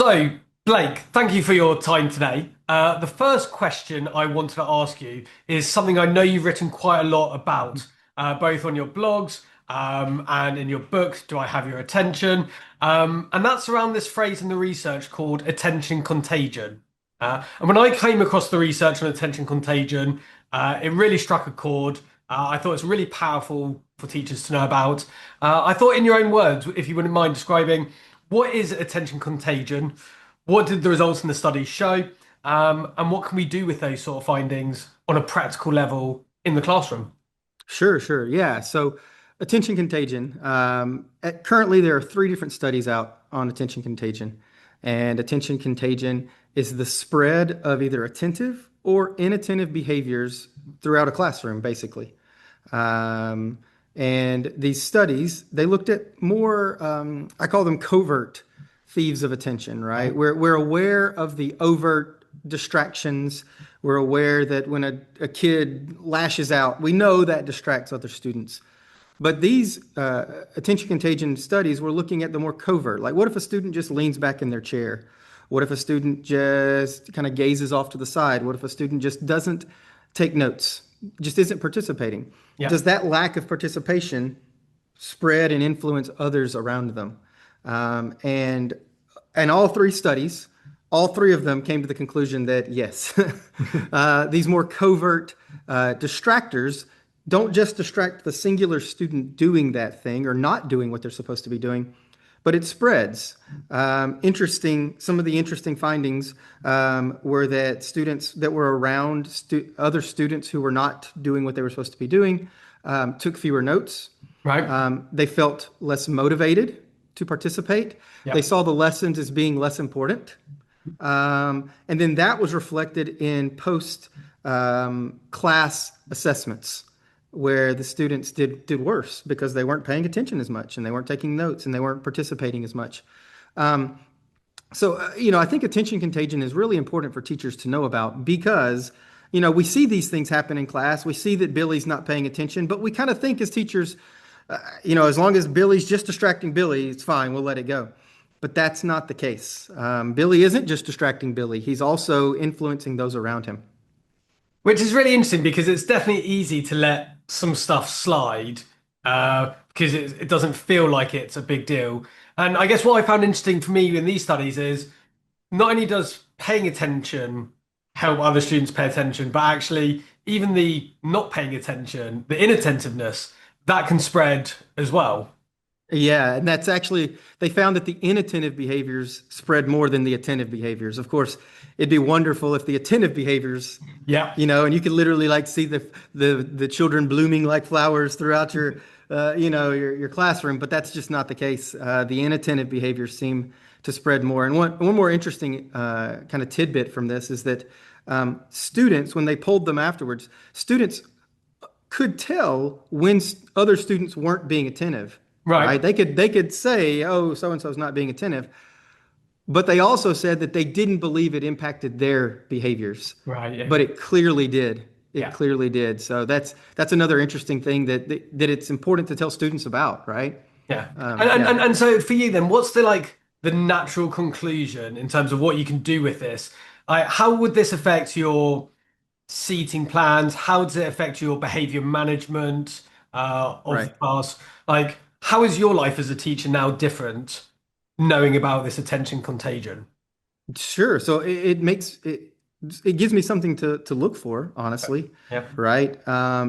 So, Blake, thank you for your time today. The first question I wanted to ask you is something I know you've written quite a lot about, both on your blogs and in your book, Do I Have Your Attention? And that's around this phrase in the research called attention contagion. And when I came across the research on attention contagion, it really struck a chord. I thought it's really powerful for teachers to know about. I thought, in your own words, if you wouldn't mind describing what is attention contagion, what did the results in the study show, and what can we do with those sort of findings on a practical level in the classroom? Sure, sure. Yeah. So attention contagion. Currently, there are three different studies out on attention contagion. And attention contagion is the spread of either attentive or inattentive behaviors throughout a classroom, basically. Um, and these studies, they looked at more, I call them covert thieves of attention, right? We're aware of the overt distractions. We're aware that when a kid lashes out, we know that distracts other students. But these attention contagion studies were looking at the more covert. Like, what if a student just leans back in their chair? What if a student just kind of gazes off to the side? What if a student just doesn't take notes, just isn't participating? Yeah. Does that lack of participation spread and influence others around them? Um, and and all three studies, all three of them came to the conclusion that yes, these more covert distractors don't just distract the singular student doing that thing or not doing what they're supposed to be doing, but it spreads. Some of the interesting findings were that students that were around other students who were not doing what they were supposed to be doing took fewer notes. Right. They felt less motivated to participate. They Yeah. saw the lessons as being less important. And then that was reflected in post class assessments where the students did worse because they weren't paying attention as much and they weren't taking notes and they weren't participating as much. Um, I think attention contagion is really important for teachers to know about because, we see these things happen in class. We see that Billy's not paying attention, but we kind of think as teachers, as long as Billy's just distracting Billy, it's fine. We'll let it go. But that's not the case. Billy isn't just distracting Billy. He's also influencing those around him. Which is really interesting because it's definitely easy to let some stuff slide because it doesn't feel like it's a big deal. And I guess what I found interesting for me in these studies is not only does paying attention help other students pay attention, but actually even the not paying attention, the inattentiveness, that can spread as well. Yeah, and that's actually, they found that the inattentive behaviors spread more than the attentive behaviors. Of course, it'd be wonderful if the attentive behaviors, Yeah. and you could literally like see the children blooming like flowers throughout your classroom, but that's just not the case. The inattentive behaviors seem to spread more. And one more interesting kind of tidbit from this is that students, when they polled them afterwards, students could tell when other students weren't being attentive, Right. right? They could say, "Oh, so and so is not being attentive," but they also said that they didn't believe it impacted their behaviors, Right. Yeah. but it clearly did. It Yeah. clearly did. So that's another interesting thing that it's important to tell students about, right? Yeah. And so for you then, what's the natural conclusion in terms of what you can do with this? How would this affect your seating plans? How does it affect your behavior management of the Right. class? How is your life as a teacher now different knowing about this attention contagion? Sure. So it gives me something to look for, honestly, Yeah. right?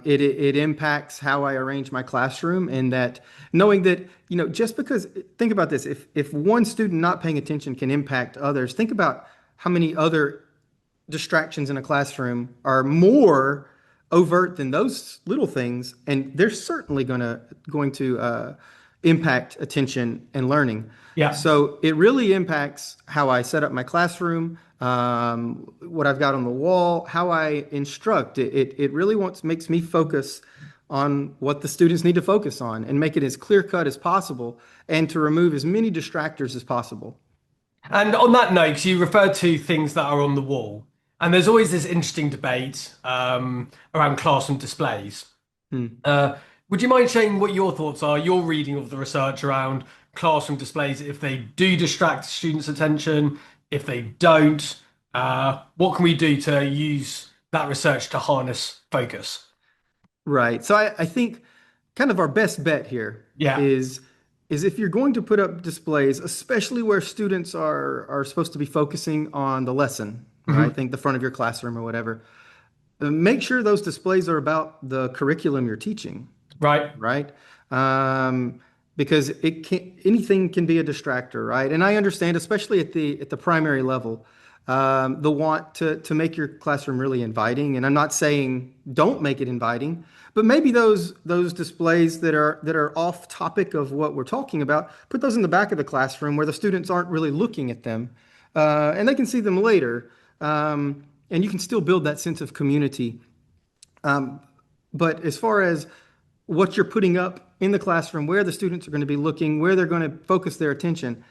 It impacts how I arrange my classroom, and that knowing that, just because, think about this, if one student not paying attention can impact others, think about how many other distractions in a classroom are more overt than those little things, and they're certainly going to impact attention and learning. Yeah. So it really impacts how I set up my classroom, what I've got on the wall, how I instruct. It really makes me focus on what the students need to focus on and make it as clear cut as possible and to remove as many distractors as possible. And on that note, 'cause you referred to things that are on the wall, and there's always this interesting debate around classroom displays. Hmm. Would you mind sharing what your thoughts are, your reading of the research around classroom displays if they do distract students' attention? If they don't, what can we do to use that research to harness focus? Right. So I think kind of our best bet here Yeah. is is if you're going to put up displays, especially where students are supposed to be focusing on the lesson, right? Mhm. Think the front of your classroom or whatever. Make sure those displays are about the curriculum you're teaching, Right. right? Um, because it can anything can be a distractor, right? And I understand, especially at the primary level, the want to make your classroom really inviting. And I'm not saying don't make it inviting, but maybe those displays that are off topic of what we're talking about, put those in the back of the classroom where the students aren't really looking at them, and they can see them later. And you can still build that sense of community. But as far as what you're putting up in the classroom, where the students are going to be looking, where they're going to focus their attention,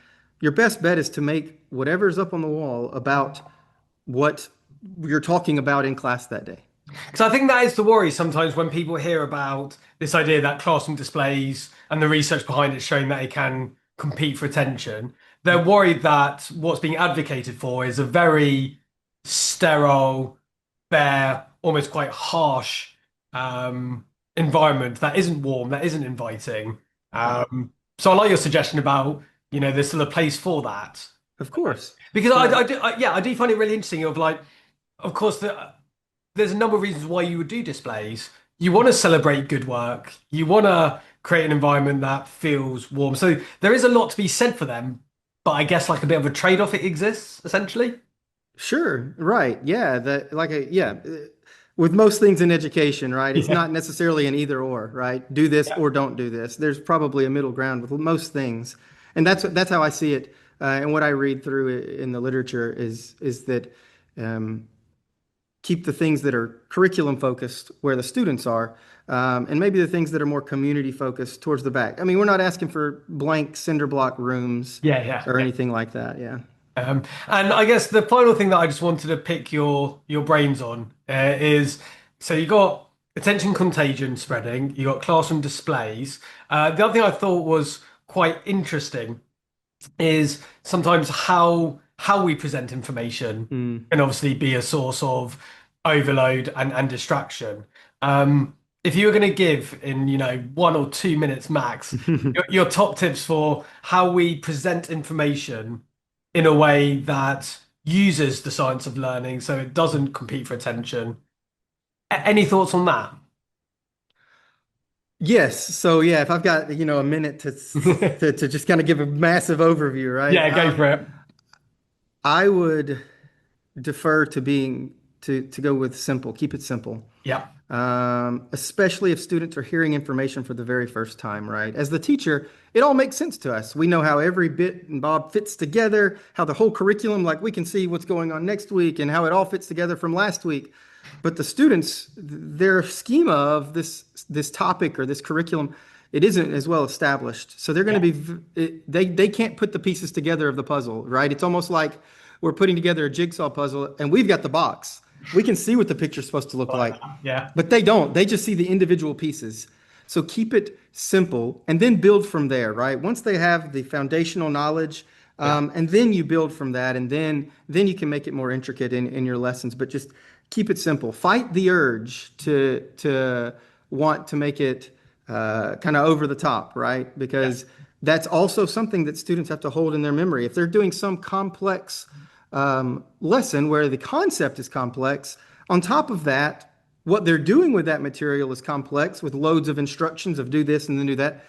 your best bet is to make whatever's up on the wall about what you're talking about in class that day. Because I think that is the worry sometimes when people hear about this idea that classroom displays and the research behind it showing that it can compete for attention. They're worried that what's being advocated for is a very sterile, bare, almost quite harsh environment that isn't warm, that isn't inviting. Right. So I like your suggestion about, there's still a place for that. Of course. Because So I do find it really interesting of like, of course, there's a number of reasons why you would do displays. You want to celebrate good work. You want to create an environment that feels warm. So there is a lot to be said for them, but I guess like a bit of a trade-off it exists essentially. sure, right. Yeah, that like a yeah. With most things in education, right? It's Yeah. not necessarily an either or, right? Do this Yeah. or don't do this. There's probably a middle ground with most things, and that's how I see it. And what I read through in the literature is that um, keep the things that are curriculum focused where the students are, and maybe the things that are more community focused towards the back. I mean, we're not asking for blank cinder block rooms Yeah, yeah, or yeah. anything like that. Yeah. And I guess the final thing that I just wanted to pick your brains on is so you got attention contagion spreading, you got classroom displays. The other thing I thought was quite interesting is sometimes how we present information Mm. can obviously be a source of overload and distraction. If you were going to give in 1 or 2 minutes max your top tips for how we present information in a way that uses the science of learning so it doesn't compete for attention. Any thoughts on that? Yes. So yeah, if I've got a minute to just kind of give a massive overview, right? Yeah, go for it. I would defer to being to go with simple. Keep it simple. Yeah. Especially if students are hearing information for the very first time, right? As the teacher, it all makes sense to us. We know how every bit and bob fits together, how the whole curriculum, like we can see what's going on next week and how it all fits together from last week. But the students, their schema of this topic or this curriculum, it isn't as well established. So they're going Yeah. to they can't put the pieces together of the puzzle, right? It's almost like we're putting together a jigsaw puzzle and we've got the box. We can see what the picture's supposed to look like, Yeah. but they don't. They just see the individual pieces. So keep it simple and then build from there, right? Once they have the foundational knowledge, Yeah. and then you build from that, and then you can make it more intricate in your lessons. But just keep it simple. Fight the urge to want to make it kind of over the top, right? Yeah. Because that's also something that students have to hold in their memory. If they're doing some complex lesson where the concept is complex, on top of that, what they're doing with that material is complex with loads of instructions of do this and then do that.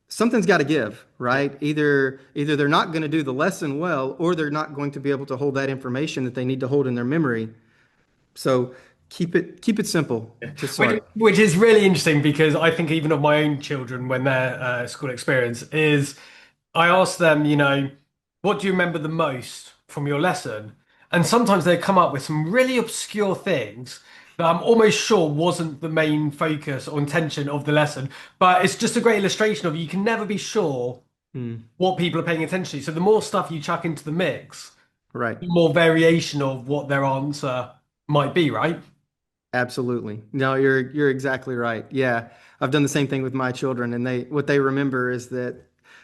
Something's got to give, right? Either they're not going to do the lesson well, or they're not going to be able to hold that information that they need to hold in their memory. So keep it simple to Which, start. which is really interesting because I think even of my own children when their school experience is, I ask them, what do you remember the most from your lesson? And sometimes they come up with some really obscure things that I'm almost sure wasn't the main focus or intention of the lesson. But it's just a great illustration of you can never be sure Hmm. what people are paying attention to. So the more stuff you chuck into the mix, Right. the more variation of what their answer might be, right? Absolutely. No, you're exactly right. Yeah. I've done the same thing with my children, and what they remember is that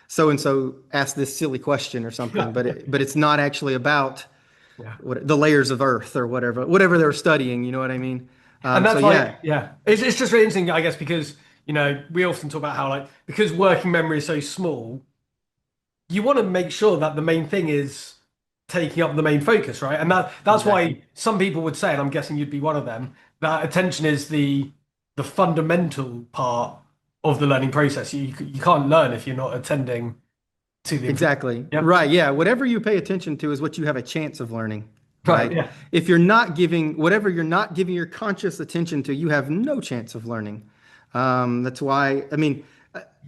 so and so asked this silly question or something, Yeah. but it's not actually about Yeah. the layers of Earth or whatever they're studying. You know what I mean? And So that's yeah, like, yeah, it's just really interesting, I guess, because, we often talk about how, like, because working memory is so small, you want to make sure that the main thing is taking up the main focus, right? And that's exactly. why some people would say, and I'm guessing you'd be one of them, that attention is the fundamental part of the learning process. You can't learn if you're not attending to the information. Exactly. Yeah. Right. Yeah. Whatever you pay attention to is what you have a chance of learning, Right. right? Yeah. If you're not giving whatever you're not giving your conscious attention to, you have no chance of learning. That's why, I mean,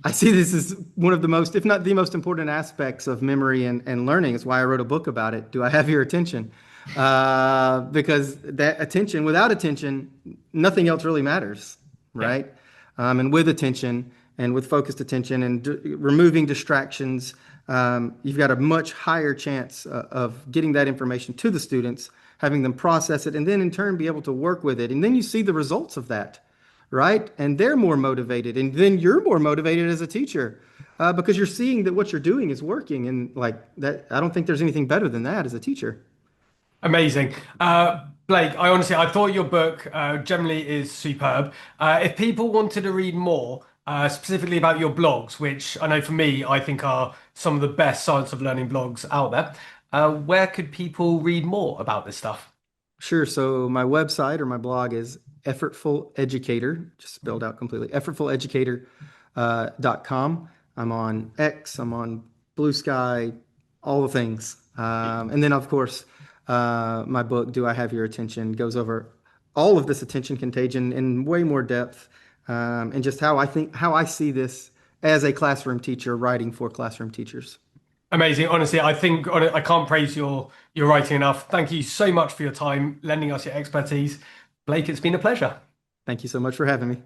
I see this as one of the most, if not the most important aspects of memory and learning. It's why I wrote a book about it. Do I have your attention? Because that attention, without attention, nothing else really matters, Yeah. right? And with attention and with focused attention and removing distractions, you've got a much higher chance of getting that information to the students, having them process it, and then in turn be able to work with it. And then you see the results of that, right? And they're more motivated, and then you're more motivated as a teacher because you're seeing that what you're doing is working. And like that, I don't think there's anything better than that as a teacher. Amazing. Blake, I thought your book generally is superb. If people wanted to read more, specifically about your blogs, which I know for me, I think are some of the best science of learning blogs out there, where could people read more about this stuff? Sure. So my website or my blog is Effortful Educator, just spelled out completely, effortfuleducator.com. I'm on X, I'm on Blue Sky, all the things. And then, of course, my book, Do I Have Your Attention, goes over all of this attention contagion in way more depth, and just how I see this as a classroom teacher writing for classroom teachers. Amazing. Honestly, I think I can't praise your writing enough. Thank you so much for your time, lending us your expertise. Blake, it's been a pleasure. Thank you so much for having me.